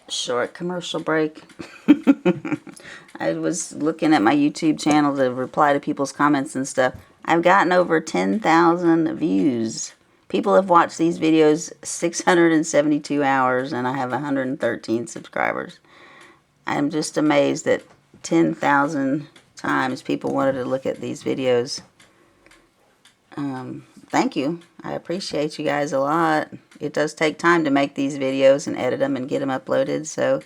short commercial break. I was looking at my YouTube channel to reply to people's comments and stuff. I've gotten over 10,000 views. People have watched these videos 672 hours, and I have 113 subscribers. I'm just amazed that 10,000 times people wanted to look at these videos. Thank you. I appreciate you guys a lot. It does take time to make these videos and edit them and get them uploaded, so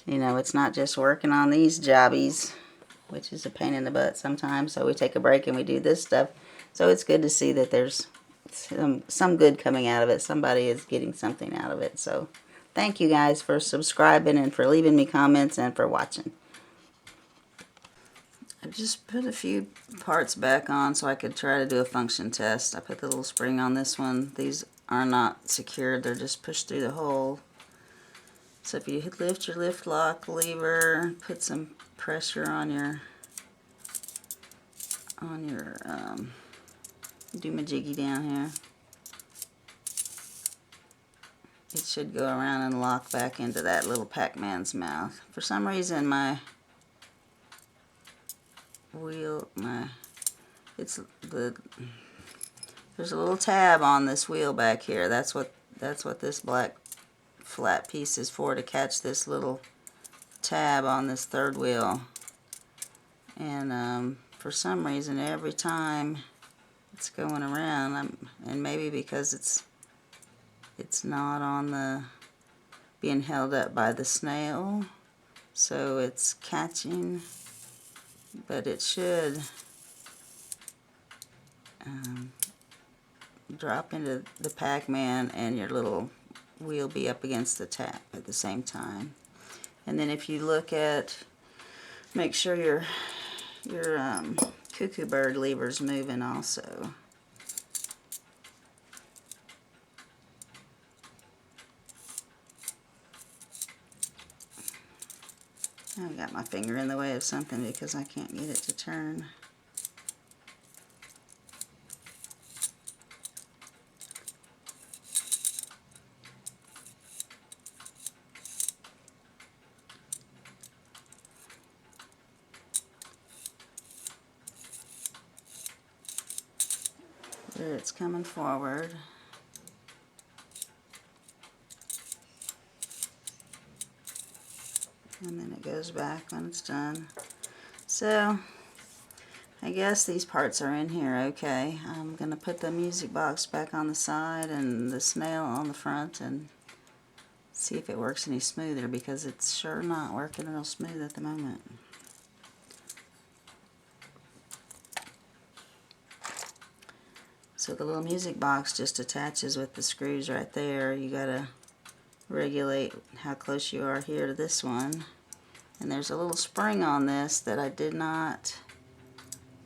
you know, it's not just working on these jobbies, which is a pain in the butt sometimes. So we take a break and we do this stuff. So it's good to see that there's some good coming out of it. Somebody is getting something out of it. So thank you guys for subscribing and for leaving me comments and for watching. I just put a few parts back on so I could try to do a function test. I put the little spring on this one. These are not secured. They're just pushed through the hole. So if you lift your lift lock lever, put some pressure on your doomajiggy down here, it should go around and lock back into that little Pac-Man's mouth. For some reason my wheel, there's a little tab on this wheel back here. That's what this black flat piece is for, to catch this little tab on this third wheel. And for some reason every time it's going around, and maybe because it's not on the being held up by the snail, so it's catching, but it should drop into the Pac-Man and your little wheel be up against the tap at the same time. And then if you look at, make sure your cuckoo bird lever's moving also. I've got my finger in the way of something because I can't get it to turn. There, it's coming forward. And then it goes back when it's done. So I guess these parts are in here okay. I'm going to put the music box back on the side and the snail on the front and see if it works any smoother, because it's sure not working real smooth at the moment. So the little music box just attaches with the screws right there. You gotta regulate how close you are here to this one. And there's a little spring on this that I did not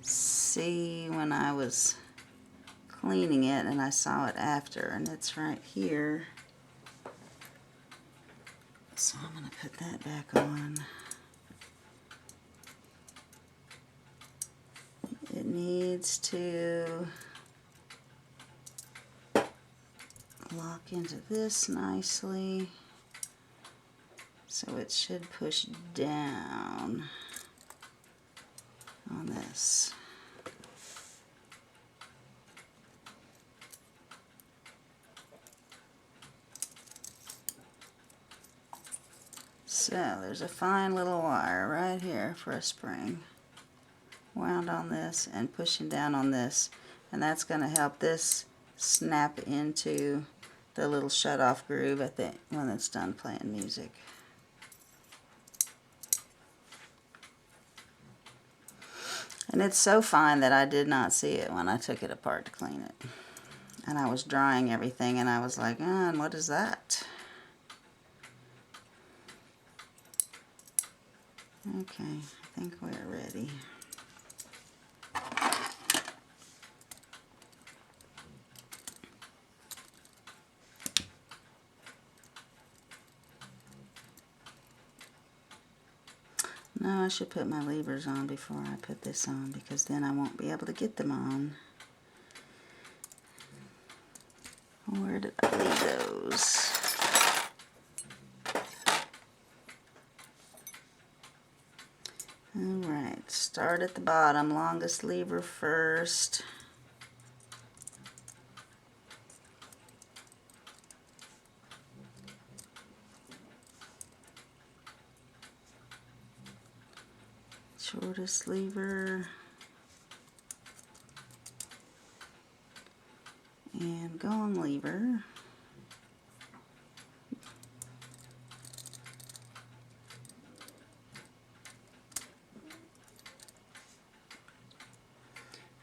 see when I was cleaning it, and I saw it after, and it's right here. So I'm going to put that back on. It needs to lock into this nicely, so it should push down on this. So there's a fine little wire right here for a spring, wound on this and pushing down on this, and that's going to help this snap into the little shut-off groove at the when it's done playing music. And it's so fine that I did not see it when I took it apart to clean it. And I was drying everything and I was like, and what is that? Okay, I think we're ready. No, I should put my levers on before I put this on, because then I won't be able to get them on. Where did I leave those? Alright, start at the bottom, longest lever first. Shortest lever. And gong lever.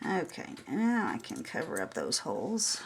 Okay, now I can cover up those holes.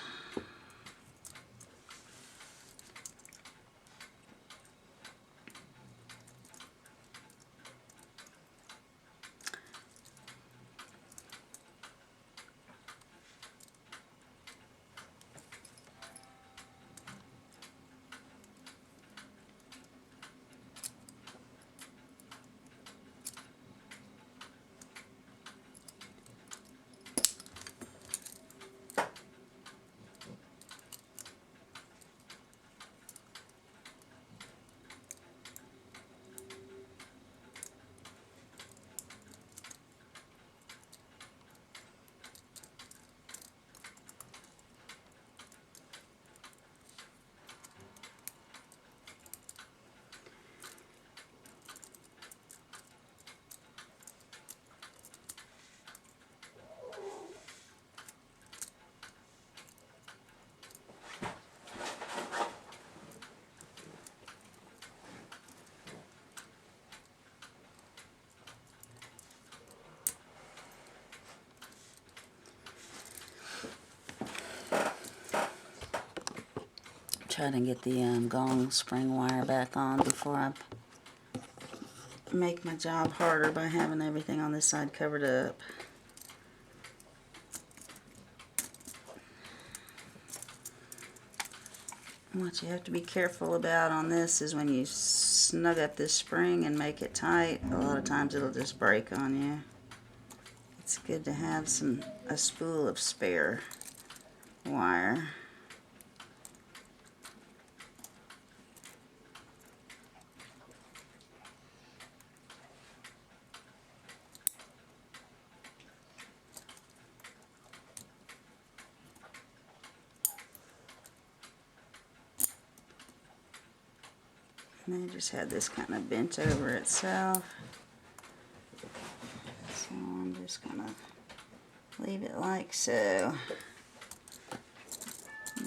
Try to get the gong spring wire back on before I make my job harder by having everything on this side covered up. What you have to be careful about on this is when you snug up this spring and make it tight, a lot of times it'll just break on you. It's good to have a spool of spare wire. And I just had this kind of bent over itself. So I'm just going to leave it like so.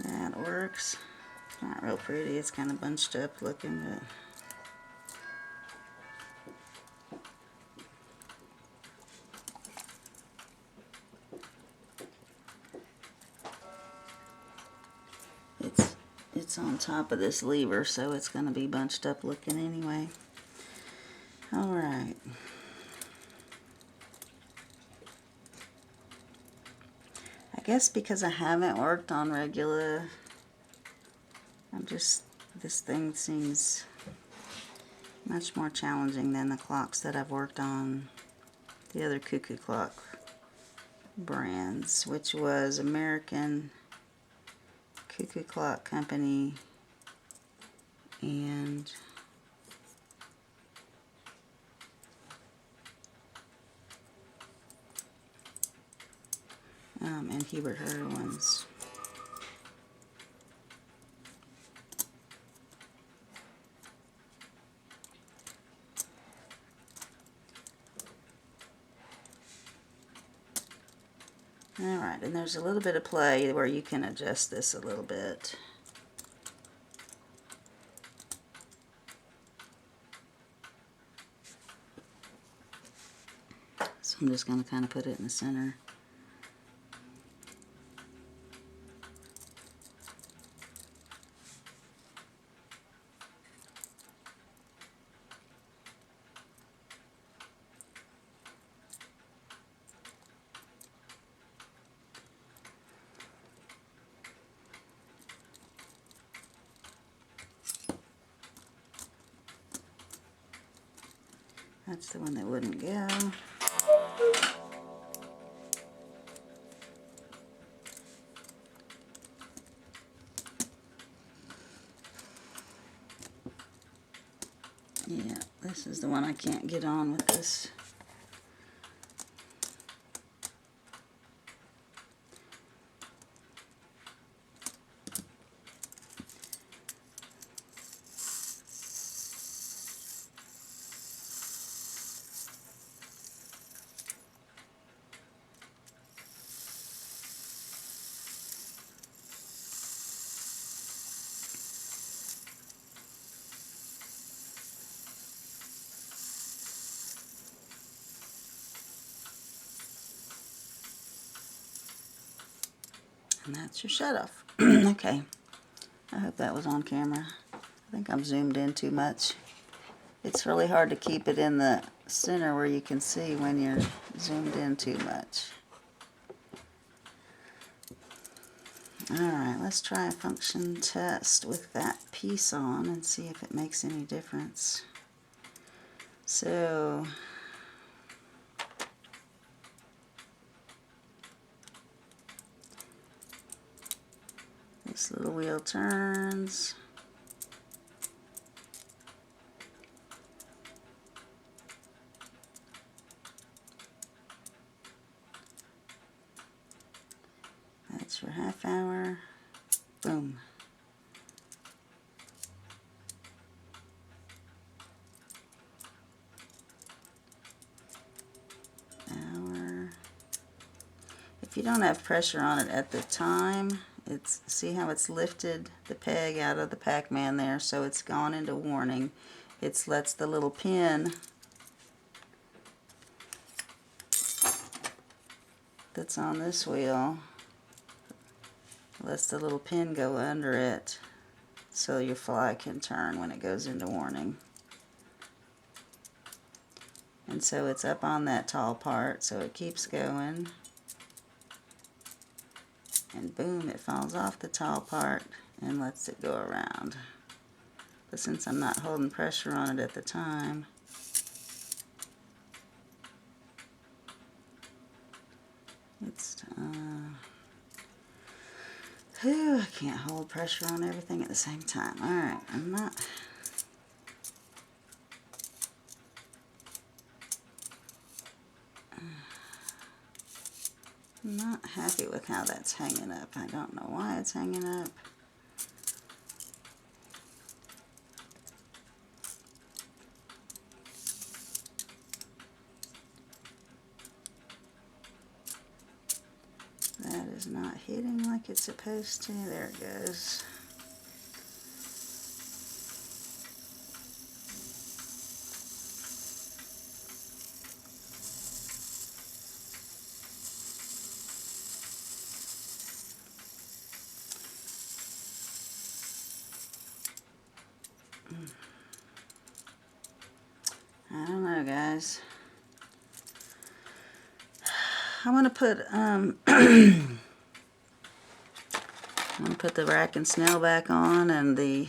That works. Not real pretty, it's kind of bunched up looking, but it's on top of this lever, so it's going to be bunched up looking anyway. Alright. I guess because I haven't worked on Regula, this thing seems much more challenging than the clocks that I've worked on, the other Cuckoo clock brands, which was American Cuckoo Clock Company and Hubert Herter ones. Alright, and there's a little bit of play where you can adjust this a little bit. So I'm just going to kind of put it in the center. That's the one that wouldn't go. Yeah, this is the one I can't get on with this And that's your shut off. Okay, I hope that was on camera. I think I'm zoomed in too much. It's really hard to keep it in the center where you can see when you're zoomed in too much. Alright, let's try a function test with that piece on and see if it makes any difference. So, this little wheel turns. That's your half hour. Boom. Hour. If you don't have pressure on it at the time, see how it's lifted the peg out of the Pac-Man there, so it's gone into warning. It lets the little pin that's on this wheel, lets the little pin go under it so your fly can turn when it goes into warning. And so it's up on that tall part, so it keeps going. And boom, it falls off the tall part and lets it go around. But since I'm not holding pressure on it at the time, it's, I can't hold pressure on everything at the same time. Alright, I'm not happy with how that's hanging up. I don't know why it's hanging up. That is not hitting like it's supposed to. There it goes. I don't know, guys. I'm gonna put I'm gonna put the rack and snell back on, and the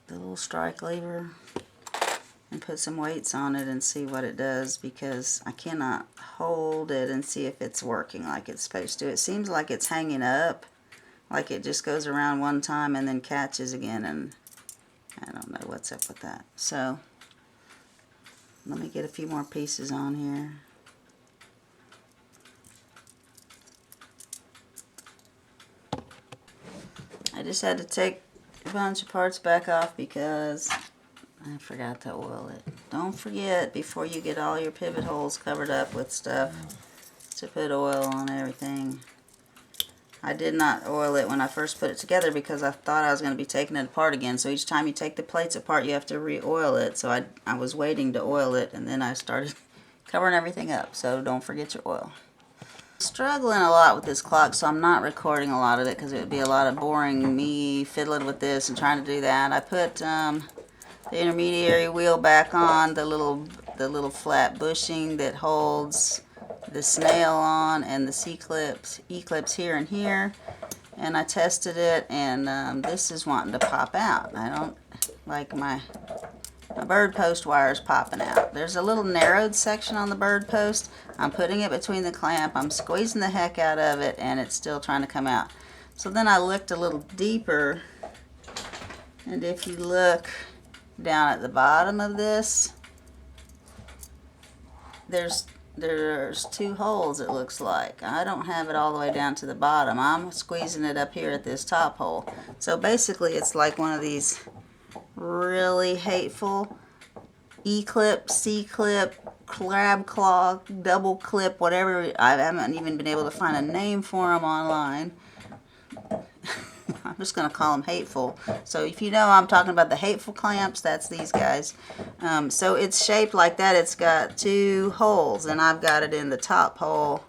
little strike lever, and put some weights on it and see what it does, because I cannot hold it and see if it's working like it's supposed to. It seems like it's hanging up, like it just goes around one time and then catches again, and I don't know what's up with that. So let me get a few more pieces on here. I just had to take a bunch of parts back off because I forgot to oil it. Don't forget, before you get all your pivot holes covered up with stuff, to put oil on everything. I did not oil it when I first put it together because I thought I was going to be taking it apart again. So each time you take the plates apart, you have to re-oil it. So I was waiting to oil it, and then I started covering everything up. So don't forget your oil. Struggling a lot with this clock, so I'm not recording a lot of it because it would be a lot of boring me fiddling with this and trying to do that. I put the intermediary wheel back on, the little flat bushing that holds the snail on, and the E-clips here and here, and I tested it, and this is wanting to pop out. I don't like my bird post wires popping out. There's a little narrowed section on the bird post. I'm putting it between the clamp. I'm squeezing the heck out of it, and it's still trying to come out. So then I looked a little deeper, and if you look down at the bottom of this, there's two holes, it looks like. I don't have it all the way down to the bottom. I'm squeezing it up here at this top hole. So basically it's like one of these really hateful E-clip, C-clip, crab claw, double clip, whatever. I haven't even been able to find a name for them online. I'm just going to call them hateful. So if you know I'm talking about the hateful clamps, that's these guys. So it's shaped like that. It's got 2 holes, and I've got it in the top hole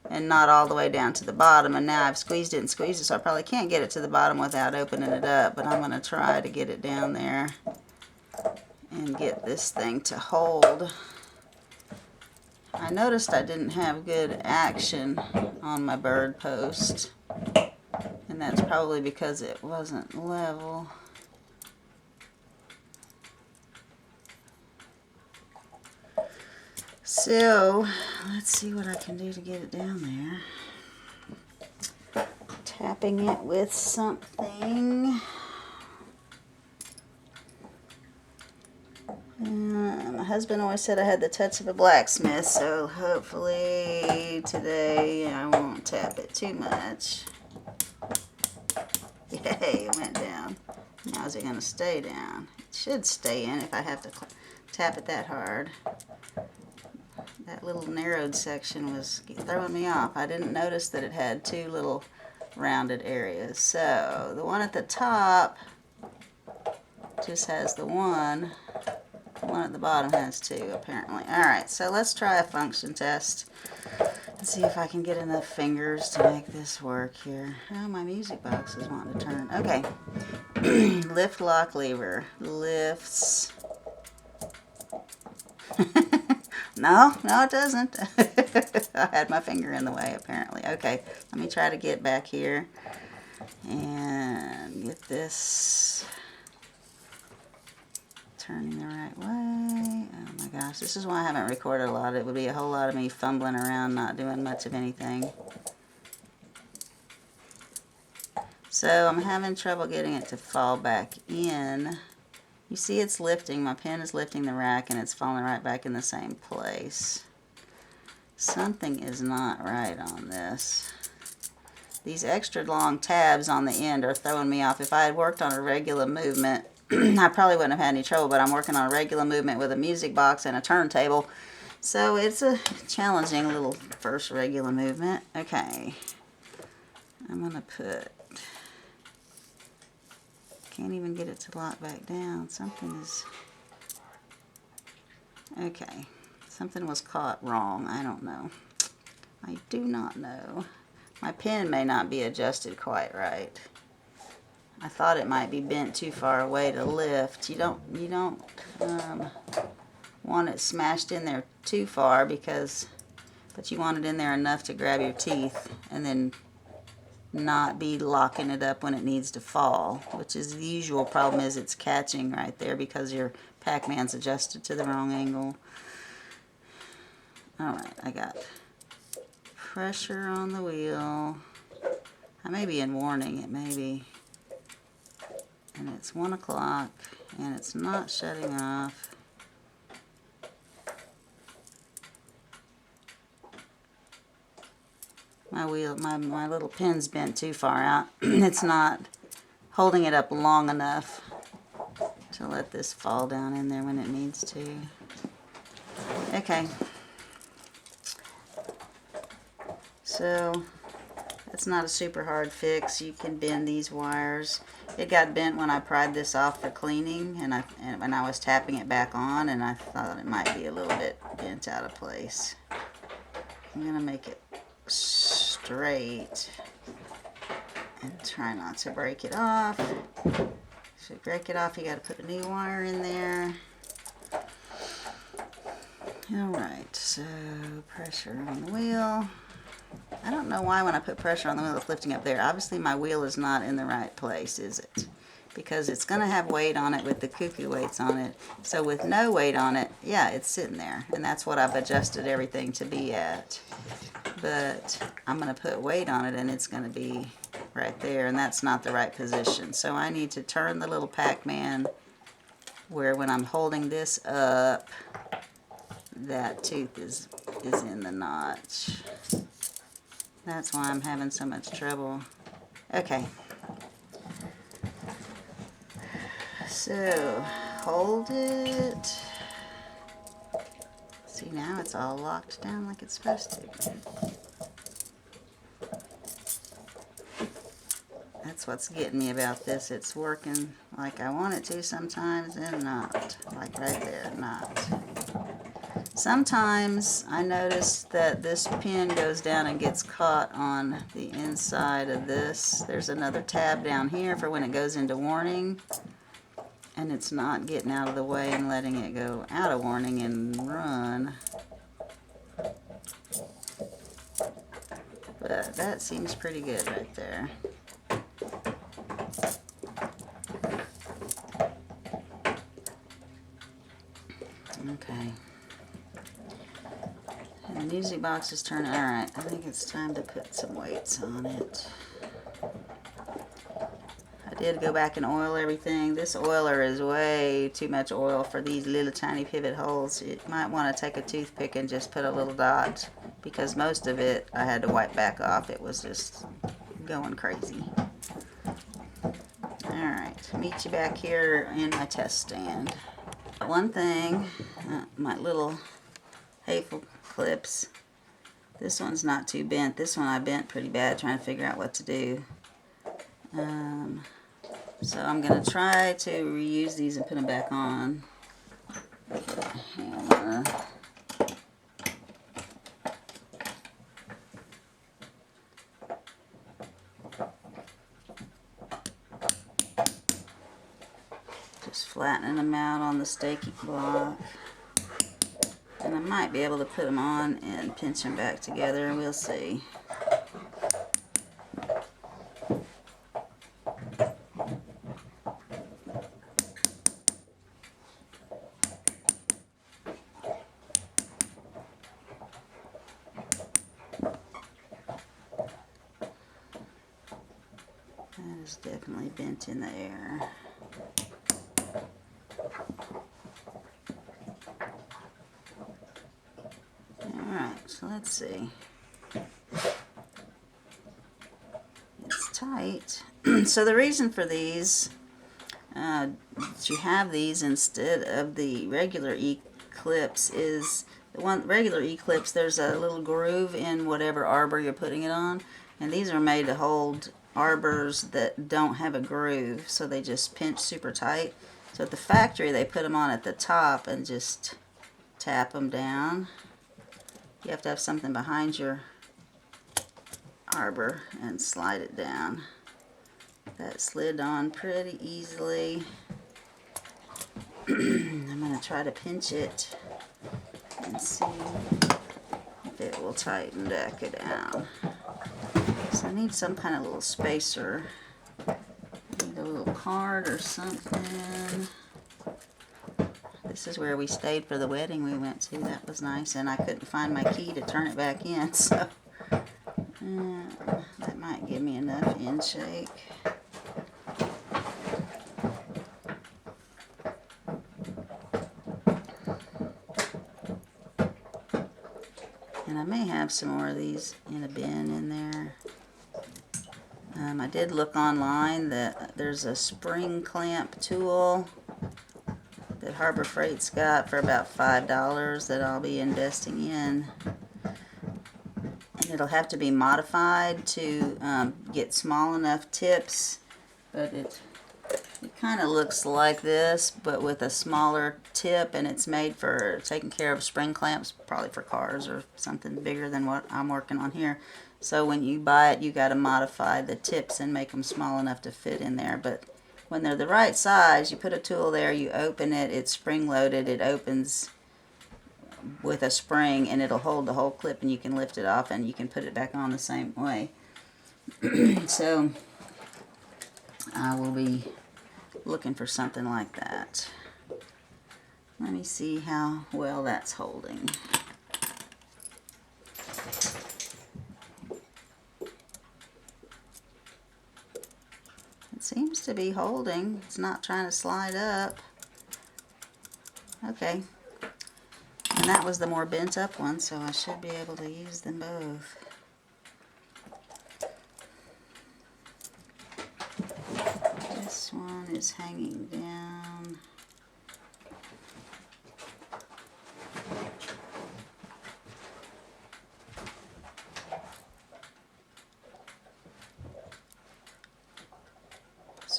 and not all the way down to the bottom. And now I've squeezed it and squeezed it, so I probably can't get it to the bottom without opening it up. But I'm going to try to get it down there and get this thing to hold. I noticed I didn't have good action on my bird post, and that's probably because it wasn't level. So, let's see what I can do to get it down there. Tapping it with something. My husband always said I had the touch of a blacksmith, so hopefully today I won't tap it too much. Yay, it went down. Now is it going to stay down? It should stay in if I have to tap it that hard. That little narrowed section was throwing me off. I didn't notice that it had 2 little rounded areas. So the one at the top just has the one. The one at the bottom has 2, apparently. Alright, so let's try a function test and see if I can get enough fingers to make this work here. Oh, my music box is wanting to turn. Okay. Lift lock lever. Lifts. No, it doesn't. I had my finger in the way, apparently. Okay, let me try to get back here and get this turning the right way. Oh my gosh, this is why I haven't recorded a lot. It would be a whole lot of me fumbling around, not doing much of anything. So I'm having trouble getting it to fall back in. You see it's lifting. My pen is lifting the rack and it's falling right back in the same place. Something is not right on this. These extra long tabs on the end are throwing me off. If I had worked on a regular movement, I probably wouldn't have had any trouble, but I'm working on a regular movement with a music box and a turntable. So it's a challenging little first regular movement. Okay. I'm going to put... Can't even get it to lock back down. Something is... Okay. Something was caught wrong. I don't know. I do not know. My pen may not be adjusted quite right. I thought it might be bent too far away to lift. You don't want it smashed in there too far but you want it in there enough to grab your teeth and then not be locking it up when it needs to fall, which is the usual problem. Is it's catching right there because your Pac-Man's adjusted to the wrong angle. Alright, I got pressure on the wheel. I may be in warning, it may be. And it's 1 o'clock and it's not shutting off. My wheel, my little pin's bent too far out. It's not holding it up long enough to let this fall down in there when it needs to. Okay. So it's not a super hard fix. You can bend these wires. It got bent when I pried this off for cleaning, and when I was tapping it back on, and I thought it might be a little bit bent out of place. I'm gonna make it straight and try not to break it off. To break it off, you got to put a new wire in there. Alright, so pressure on the wheel. I don't know why when I put pressure on the wheel it's lifting up there. Obviously my wheel is not in the right place, is it? Because it's going to have weight on it with the Cuckoo weights on it. So with no weight on it, yeah, it's sitting there. And that's what I've adjusted everything to be at. But I'm going to put weight on it and it's going to be right there. And that's not the right position. So I need to turn the little Pac-Man where when I'm holding this up, that tooth is in the notch. That's why I'm having so much trouble. Okay. So, hold it. See, now it's all locked down like it's supposed to. That's what's getting me about this. It's working like I want it to sometimes and not. Like right there, not. Sometimes I notice that this pin goes down and gets caught on the inside of this. There's another tab down here for when it goes into warning. And it's not getting out of the way and letting it go out of warning and run. But that seems pretty good right there. Okay. And the music box is turning. Alright, I think it's time to put some weights on it. I did go back and oil everything. This oiler is way too much oil for these little tiny pivot holes. You might want to take a toothpick and just put a little dot, because most of it I had to wipe back off. It was just going crazy. Alright, meet you back here in my test stand. One thing, my little hateful clips. This one's not too bent. This one I bent pretty bad trying to figure out what to do. So I'm going to try to reuse these and put them back on. Hammer. Just flattening them out on the staking block. And I might be able to put them on and pinch them back together. We'll see. That is definitely bent in the air. Alright, so let's see. It's tight. So the reason for these, that you have these instead of the regular E-clips, is the regular E-clips, there's a little groove in whatever arbor you're putting it on, and these are made to hold arbors that don't have a groove, so they just pinch super tight. So at the factory they put them on at the top and just tap them down. You have to have something behind your arbor and slide it down. That slid on pretty easily. I'm going to try to pinch it and see if it will tighten back down. So I need some kind of little spacer. I need a little card or something. This is where we stayed for the wedding we went to. That was nice, and I couldn't find my key to turn it back in, so that might give me enough in shake. And I may have some more of these in a bin in there. I did look online that there's a spring clamp tool that Harbor Freight's got for about $5 that I'll be investing in. And it'll have to be modified to get small enough tips, but it kind of looks like this, but with a smaller tip, and it's made for taking care of spring clamps, probably for cars or something bigger than what I'm working on here. So when you buy it, you got to modify the tips and make them small enough to fit in there. But when they're the right size, you put a tool there, you open it, it's spring loaded, it opens with a spring, and it'll hold the whole clip, and you can lift it off and you can put it back on the same way. So I will be looking for something like that. Let me see how well that's holding. It seems to be holding. It's not trying to slide up. Okay. And that was the more bent up one, so I should be able to use them both. This one is hanging down.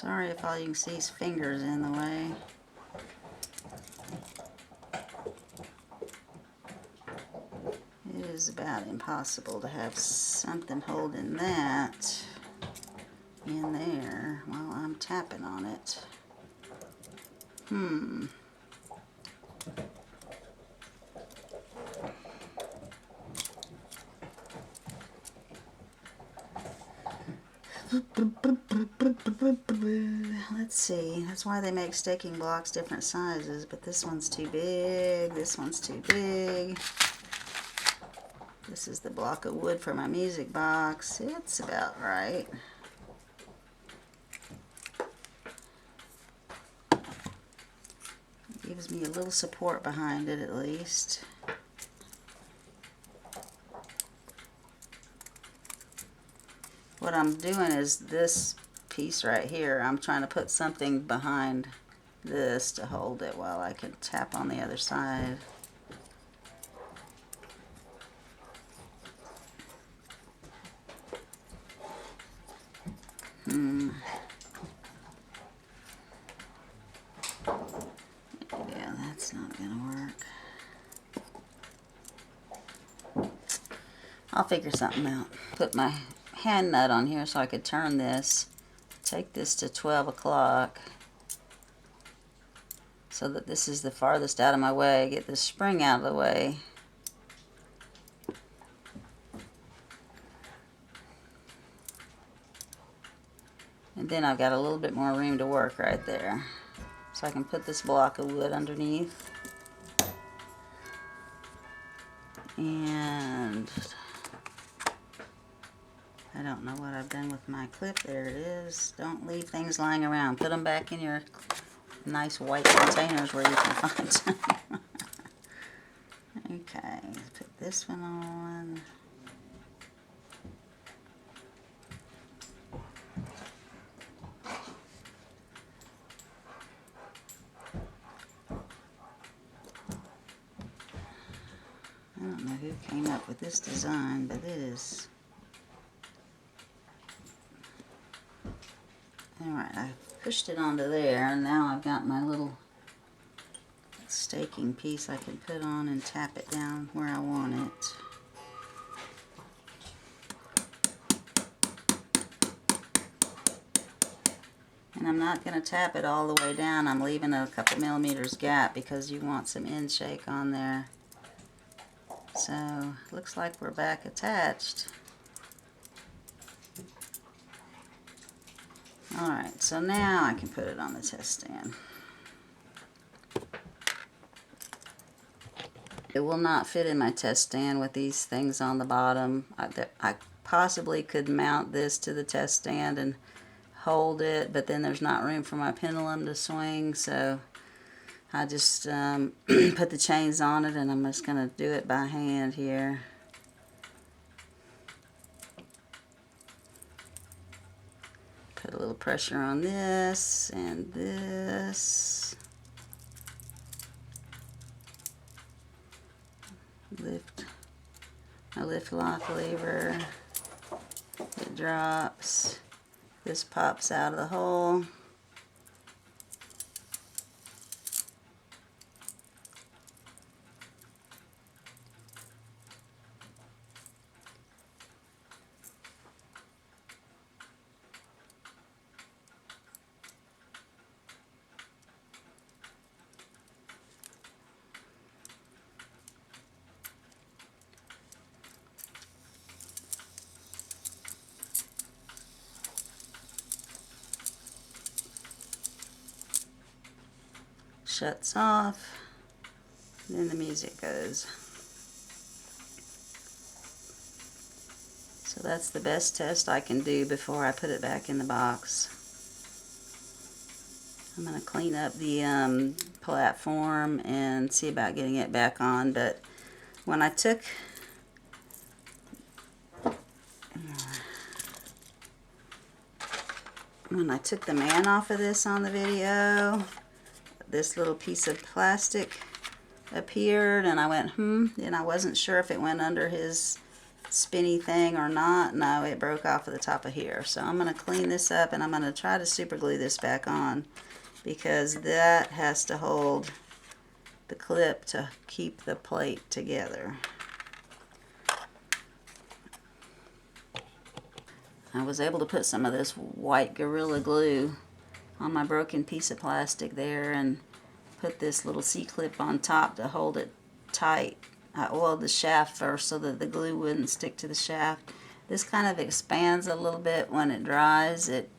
Sorry if all you can see is fingers in the way. It is about impossible to have something holding that in there while I'm tapping on it. Let's see, that's why they make staking blocks different sizes, but this one's too big, this one's too big. This is the block of wood for my music box. It's about right. Gives me a little support behind it at least. What I'm doing is this piece right here, I'm trying to put something behind this to hold it while I can tap on the other side. Yeah, that's not gonna work. I'll figure something out. Put my hand nut on here so I could turn this. Take this to 12 o'clock so that this is the farthest out of my way. Get this spring out of the way. And then I've got a little bit more room to work right there. So I can put this block of wood underneath. And I don't know what I've done with my clip. There it is. Don't leave things lying around. Put them back in your nice white containers where you can find them. Okay, let's put this one on. I don't know who came up with this design, but it is. Alright, I pushed it onto there, and now I've got my little staking piece I can put on and tap it down where I want it. And I'm not going to tap it all the way down. I'm leaving a couple millimeters gap because you want some end shake on there. So, looks like we're back attached. Alright, so now I can put it on the test stand. It will not fit in my test stand with these things on the bottom. I possibly could mount this to the test stand and hold it, but then there's not room for my pendulum to swing, so I just put the chains on it, and I'm just going to do it by hand here. Put a little pressure on this and this. Lift my lift lock lever. It drops. This pops out of the hole. Shuts off, then the music goes. So that's the best test I can do before I put it back in the box. I'm going to clean up the platform and see about getting it back on, but when I took the man off of this on the video, this little piece of plastic appeared, and I went, and I wasn't sure if it went under his spinny thing or not. No, it broke off at the top of here. So I'm going to clean this up, and I'm going to try to super glue this back on, because that has to hold the clip to keep the plate together. I was able to put some of this white Gorilla Glue on my broken piece of plastic there and put this little C-clip on top to hold it tight. I oiled the shaft first so that the glue wouldn't stick to the shaft. This kind of expands a little bit when it dries. It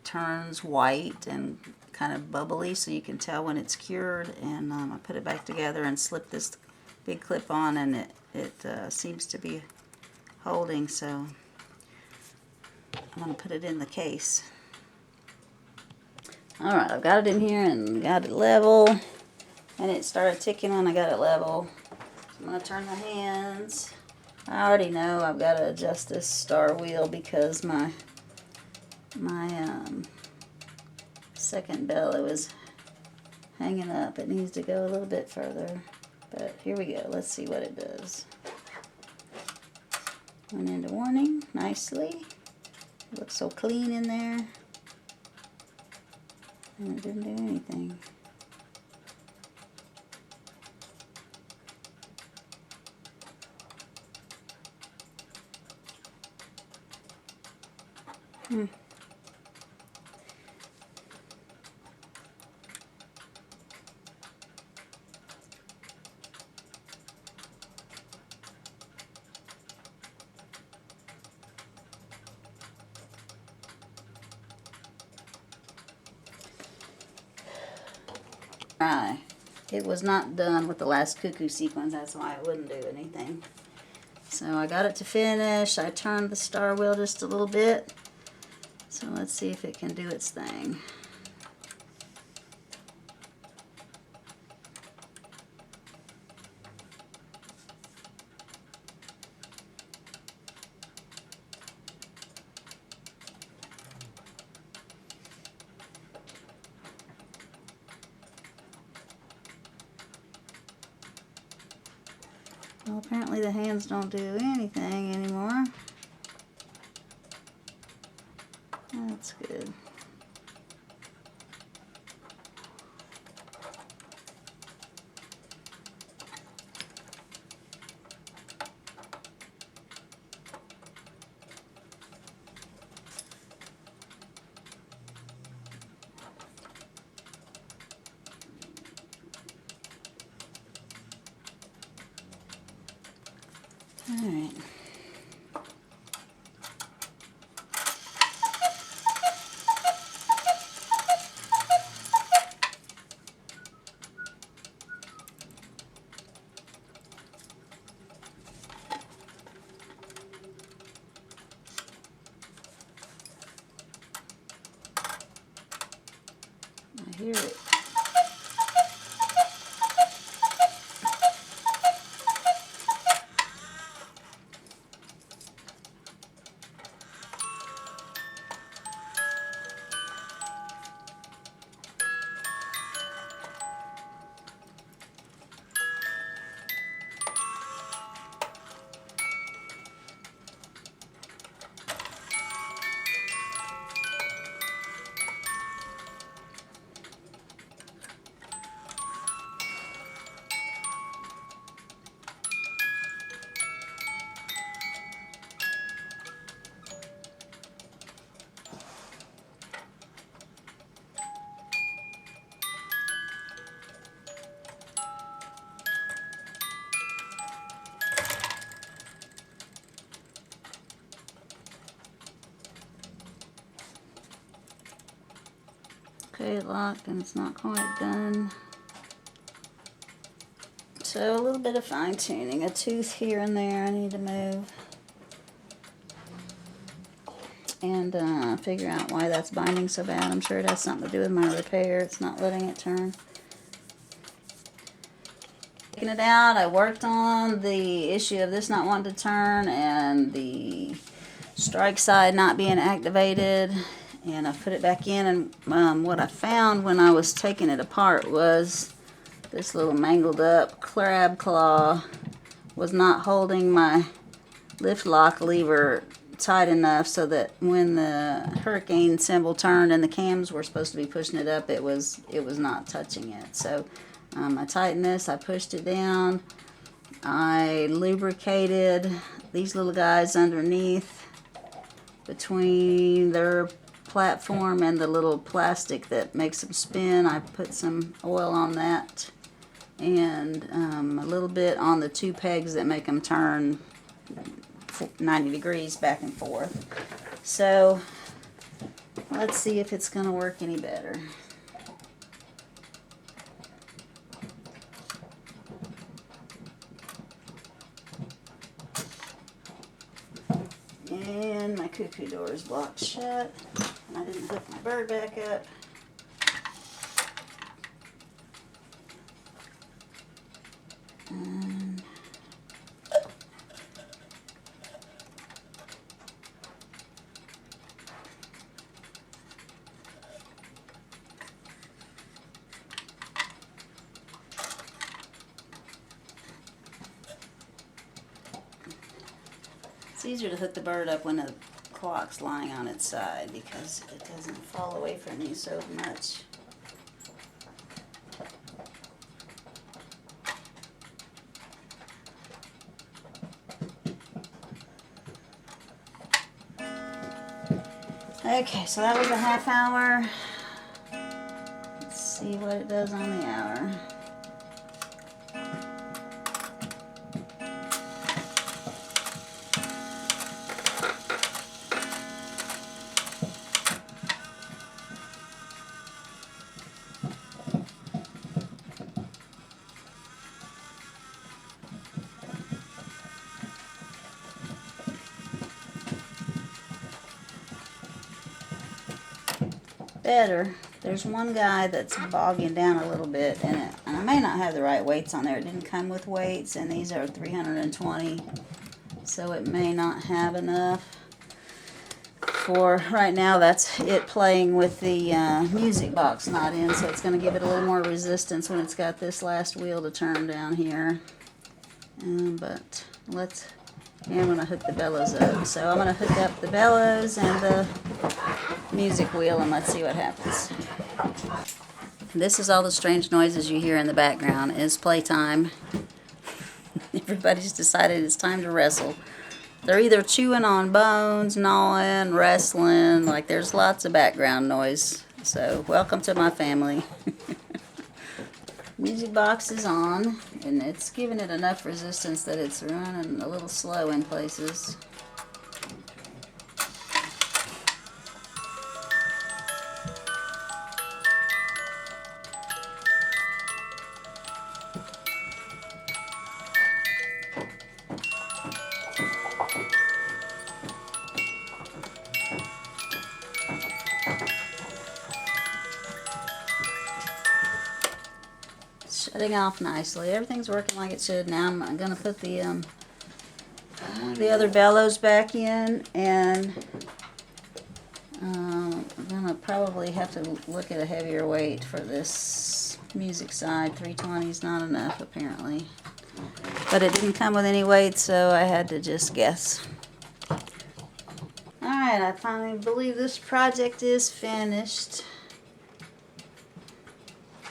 turns white and kind of bubbly, so you can tell when it's cured. And I put it back together and slipped this big clip on, and it seems to be holding, so I'm going to put it in the case. Alright, I've got it in here and got it level, and it started ticking when I got it level. So I'm going to turn my hands. I already know I've got to adjust this star wheel because my second bellow is hanging up. It needs to go a little bit further, but here we go. Let's see what it does. Went into warning nicely. It looks so clean in there. And it didn't do anything. Right. It was not done with the last Cuckoo sequence, that's why it wouldn't do anything. So I got it to finish. I turned the star wheel just a little bit. So let's see if it can do its thing. Well, apparently the hands don't do anything anymore. That's good. All right. I hear it. Okay, locked, and it's not quite done. So a little bit of fine tuning, a tooth here and there I need to move. And figure out why that's binding so bad. I'm sure it has something to do with my repair. It's not letting it turn. Taking it out, I worked on the issue of this not wanting to turn and the strike side not being activated. And I put it back in, and what I found when I was taking it apart was this little mangled up crab claw was not holding my lift lock lever tight enough so that when the hurricane symbol turned and the cams were supposed to be pushing it up, it was not touching it. So I tightened this, I pushed it down, I lubricated these little guys underneath between their platform and the little plastic that makes them spin. I put some oil on that and a little bit on the two pegs that make them turn 90 degrees back and forth. So let's see if it's going to work any better. And my Cuckoo door is blocked shut. I didn't hook my bird back up. And it's easier to hook the bird up when the clock's lying on its side because it doesn't fall away from you so much. Okay, so that was a half hour. Let's see what it does on the hour. Better. There's one guy that's bogging down a little bit, and I may not have the right weights on there. It didn't come with weights, and these are 320, so it may not have enough. For right now, that's it playing with the music box not in, so it's going to give it a little more resistance when it's got this last wheel to turn down here. But I'm going to hook the bellows up. So I'm going to hook up the bellows and the music wheel, and let's see what happens. This is all the strange noises you hear in the background. It's playtime. Everybody's decided it's time to wrestle. They're either chewing on bones, gnawing, wrestling. Like, there's lots of background noise. So welcome to my family. Music box is on, and it's giving it enough resistance that it's running a little slow in places. Shutting off nicely. Everything's working like it should. Now I'm going to put the other bellows back in, and I'm going to probably have to look at a heavier weight for this music side. 320 is not enough apparently. But it didn't come with any weight, so I had to just guess. Alright, I finally believe this project is finished.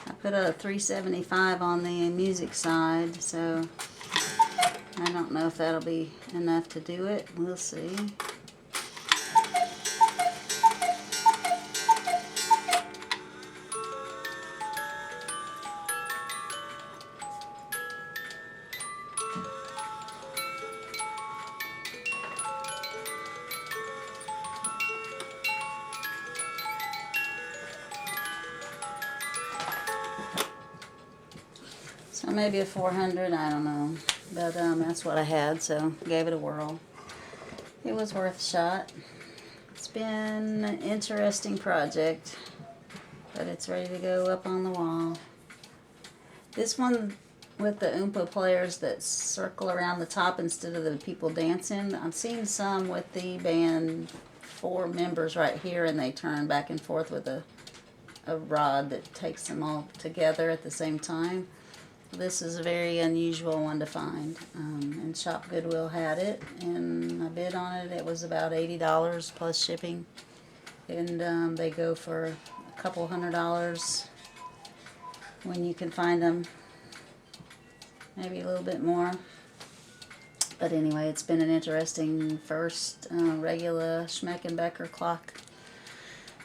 I put a 375 on the music side, so I don't know if that'll be enough to do it. We'll see. So maybe a 400, I don't know. But that's what I had, so gave it a whirl. It was worth a shot. It's been an interesting project, but it's ready to go up on the wall. This one with the Oompah players that circle around the top instead of the people dancing, I've seen some with the band 4 members right here, and they turn back and forth with a rod that takes them all together at the same time. This is a very unusual one to find. And Shop Goodwill had it, and I bid on it. It was about $80 plus shipping. And they go for a couple $100 when you can find them. Maybe a little bit more. But anyway, it's been an interesting first regular Schmechenbecker clock.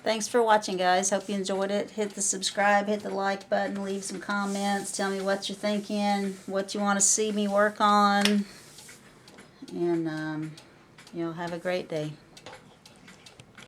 Thanks for watching, guys. Hope you enjoyed it. Hit the subscribe, hit the like button, leave some comments. Tell me what you're thinking, what you want to see me work on. And, have a great day.